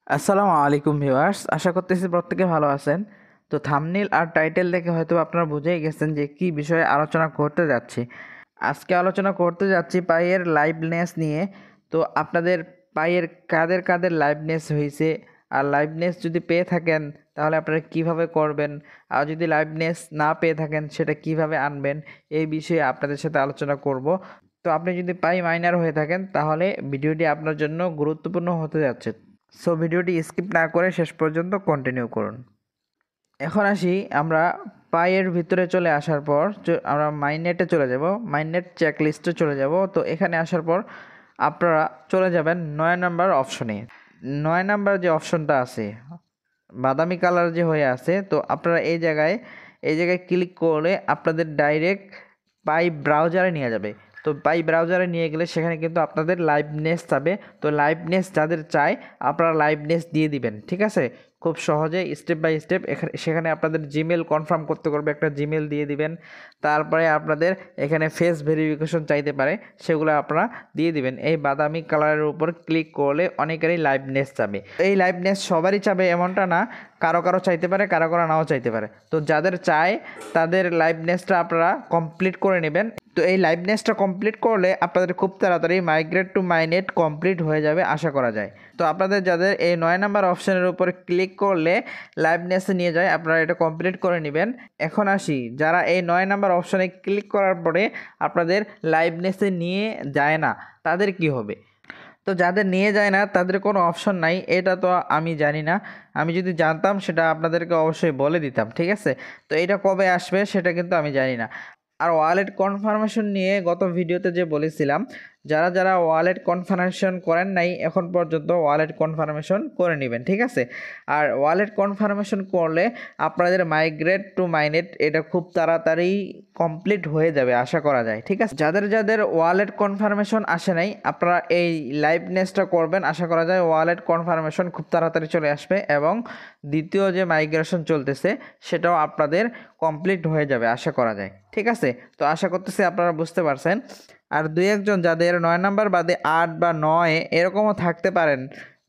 আসসালামু আলাইকুম ভিউয়ার্স, আশা করতেছি প্রত্যেকে ভালো আছেন। তো থাম্বনেইল আর টাইটেল দেখে হয়তো আপনারা বুঝেই গেছেন যে কি বিষয়ে আলোচনা করতে যাচ্ছি। আজকে আলোচনা করতে যাচ্ছি পায়ের লাইভনেস নিয়ে। তো আপনাদের পায়ের কাদের কাদের লাইভনেস হয়েছে, আর লাইভনেস যদি পেয়ে থাকেন তাহলে আপনারা কিভাবে করবেন, আর যদি লাইভনেস না পেয়ে থাকেন সেটা কিভাবে আনবেন, এই বিষয়ে আপনাদের সাথে আলোচনা করব। তো আপনি যদি পাই মাইনার হয়ে থাকেন তাহলে ভিডিওটি আপনার জন্য গুরুত্বপূর্ণ হতে যাচ্ছে। সো ভিডিওটি স্কিপ না করে শেষ পর্যন্ত কন্টিনিউ করুন। এখন আসি আমরা পায়ের ভিতরে চলে আসার পর আমরা মাইনেটে চলে যাব, মাইনেট চেকলিস্টে চলে যাব। তো এখানে আসার পর আপনারা চলে যাবেন 9 নাম্বার অপশনে। 9 নাম্বার যে অপশনটা আছে বাদামি কালার যে হয়ে আছে, তো আপনারা এই জায়গায় ক্লিক করলে আপনাদের ডাইরেক্ট পাই ব্রাউজারে নিয়ে যাবে। তো পাই ব্রাউজারে নিয়ে গেলে সেখানে কিন্তু আপনাদের লাইভনেস চাবে। তো লাইভনেস যাদের চায় আপনারা লাইভনেস দিয়ে দিবেন, ঠিক আছে। খুব সহজে স্টেপ বাই স্টেপ সেখানে আপনাদের জিমেল কনফার্ম করতে করবে, একটা জিমেল দিয়ে দিবেন। তারপরে আপনাদের এখানে ফেস ভেরিফিকেশন চাইতে পারে, সেগুলো আপনারা দিয়ে দিবেন। এই বাদামি কালারের উপর ক্লিক করলে অনেকেরই লাইভনেস চাবে। এই লাইভনেস সবারই চাবে এমনটা না, কারো কারো চাইতে পারে, কারো কারো নাও চাইতে পারে। তো যাদের চায় তাদের লাইভনেসটা আপনারা কমপ্লিট করে নেবেন। তো এই লাইভনেসটা কমপ্লিট করলে আপনাদের খুব তাড়াতাড়ি মাইগ্রেট টু মাইনেট কমপ্লিট হয়ে যাবে আশা করা যায়। তো আপনাদের যাদের এই 9 নাম্বার অপশানের উপরে ক্লিক করলে লাইভনেসে নিয়ে যায়, আপনারা এটা কমপ্লিট করে নেবেন। এখন আসি যারা এই 9 নাম্বার অপশানে ক্লিক করার পরে আপনাদের লাইভনেসে নিয়ে যায় না, তাদের কি হবে? তো যাদের নিয়ে যায় না তাদের কোনো অপশন নাই, এটা তো আমি জানি না। আমি যদি জানতাম সেটা আপনাদেরকে অবশ্যই বলে দিতাম, ঠিক আছে। তো এটা কবে আসবে সেটা কিন্তু আমি জানি না। আর ওয়ালেট কনফার্মেশন নিয়ে গত ভিডিওতে যে বলেছিলাম, যারা যারা ওয়ালেট কনফার্মেশন করেন নাই এখন পর্যন্ত ওয়ালেট কনফার্মেশন করে নেবেন, ঠিক আছে। আর ওয়ালেট কনফার্মেশন করলে আপনাদের মাইগ্রেট টু মাইনেট এটা খুব তাড়াতাড়ি কমপ্লিট হয়ে যাবে আশা করা যায়, ঠিক আছে। যাদের যাদের ওয়ালেট কনফার্মেশন আসে নাই আপনারা এই লাইভনেসটা করবেন, আশা করা যায় ওয়ালেট কনফার্মেশন খুব তাড়াতাড়ি চলে আসবে এবং দ্বিতীয় যে মাইগ্রেশন চলতেছে সেটাও আপনাদের কমপ্লিট হয়ে যাবে আশা করা যায়, ঠিক আছে। তো আশা করতেছি আপনারা বুঝতে পারছেন। আর দুই একজন যাদের 9 নাম্বার বাদে 8 বা 9 এরকমও থাকতে পারেন,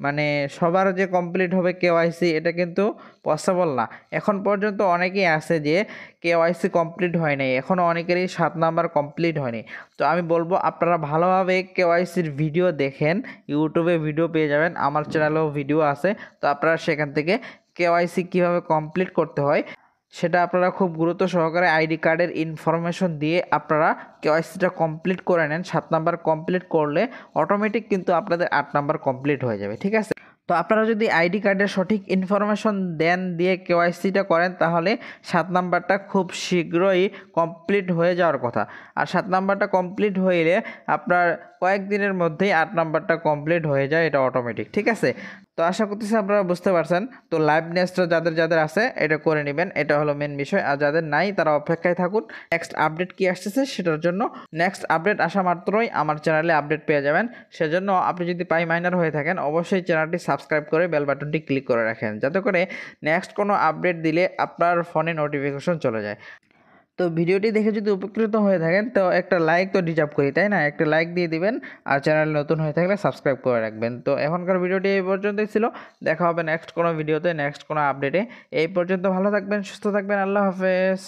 মানে সবার যে কমপ্লিট হবে কেওয়াইসি এটা কিন্তু পসিবল না। এখন পর্যন্ত অনেকেই আছে যে কেওয়াইসি কমপ্লিট হয় নাই, এখনও অনেকেরই 7 নাম্বার কমপ্লিট হয়নি। তো আমি বলবো আপনারা ভালোভাবে কেওয়াইসির ভিডিও দেখেন, ইউটিউবে ভিডিও পেয়ে যাবেন, আমার চ্যানেলেও ভিডিও আছে। তো আপনারা সেখান থেকে কেওয়াইসি কীভাবে কমপ্লিট করতে হয় সেটা আপনারা খুব গুরুত্ব সহকারে আইডি কার্ডের ইনফরমেশন দিয়ে আপনারা কেওয়াইসিটা কমপ্লিট করে নেন। 7 নাম্বার কমপ্লিট করলে অটোমেটিক কিন্তু আপনাদের 8 নাম্বার কমপ্লিট হয়ে যাবে, ঠিক আছে। তো আপনারা যদি আইডি কার্ডের সঠিক ইনফরমেশন দেন, দিয়ে কেওয়াইসিটা করেন, তাহলে 7 নাম্বারটা খুব শীঘ্রই কমপ্লিট হয়ে যাওয়ার কথা। আর 7 নাম্বারটা কমপ্লিট হইলে আপনার কয়েকদিনের মধ্যেই 8 নাম্বারটা কমপ্লিট হয়ে যায়, এটা অটোমেটিক, ঠিক আছে। তো আশা করতেছি আপনারা বুঝতে পারছেন। তো লাইভনেসটা যাদের যাদের আছে এটা করে নেবেন, এটা হলো মেন বিষয়। আর যাদের নাই তারা অপেক্ষায় থাকুন নেক্সট আপডেট কি আসতেছে সেটার জন্য। নেক্সট আপডেট আসা মাত্রই আমার চ্যানেলে আপডেট পেয়ে যাবেন। সেজন্য আপনি যদি পাই মাইনার হয়ে থাকেন অবশ্যই চ্যানেলটি সাবস্ক্রাইব করে বেল বাটনটি ক্লিক করে রাখেন, যাতে করে নেক্সট কোনো আপডেট দিলে আপনার ফোনে নোটিফিকেশন চলে যায়। তো ভিডিওটি দেখে যদি উপকৃত হয়ে থাকেন তো একটা লাইক তো ডিজার্ভ করি, তাই না? একটা লাইক দিয়ে দিবেন। আর চ্যানেল নতুন হয়ে থাকলে সাবস্ক্রাইব করে রাখবেন। তো এখনকার ভিডিওটি এই পর্যন্তই ছিল। দেখা হবে নেক্সট কোনো ভিডিওতে, নেক্সট কোনো আপডেটে। এই পর্যন্ত ভালো থাকবেন, সুস্থ থাকবেন। আল্লাহ হাফেজ।